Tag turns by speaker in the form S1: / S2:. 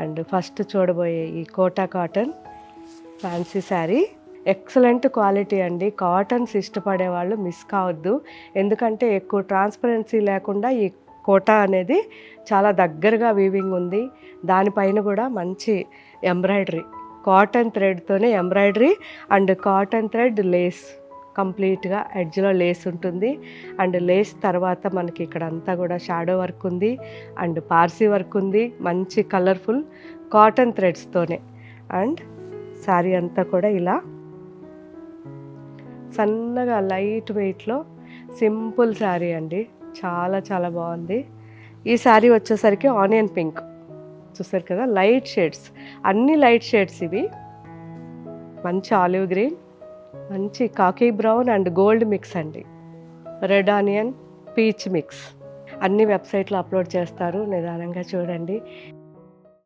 S1: And first చూడబోయే ఈ Kota cotton fancy sari excellent quality అండి. కాటన్స్ ఇష్టపడే వాళ్ళు మిస్ కావద్దు, ఎందుకంటే ఎక్కువ ట్రాన్స్పరెన్సీ లేకుండా ఈ కోటా అనేది చాలా దగ్గరగా వీవింగ్ ఉంది. దానిపైన కూడా మంచి ఎంబ్రాయిడరీ, కాటన్ థ్రెడ్తోనే embroidery and cotton thread lace, కంప్లీట్గా ఎడ్జ్లో లేస్ ఉంటుంది. అండ్ లేస్ తర్వాత మనకి ఇక్కడ అంతా కూడా షాడో వర్క్ ఉంది అండ్ పార్సీ వర్క్ ఉంది, మంచి కలర్ఫుల్ కాటన్ థ్రెడ్స్తోనే. అండ్ శారీ అంతా కూడా ఇలా సన్నగా లైట్ వెయిట్లో సింపుల్ శారీ అండి, చాలా చాలా బాగుంది. ఈ శారీ వచ్చేసరికి ఆనియన్ పింక్ చూసారు కదా, లైట్ షేడ్స్, అన్ని లైట్ షేడ్స్ ఇవి. మంచి ఆలివ్ గ్రీన్, మంచి khaki brown and gold mix అండి, రెడ్ ఆనియన్, పీచ్ మిక్స్. అన్ని వెబ్సైట్లో అప్లోడ్ చేస్తారు, నిదానంగా చూడండి.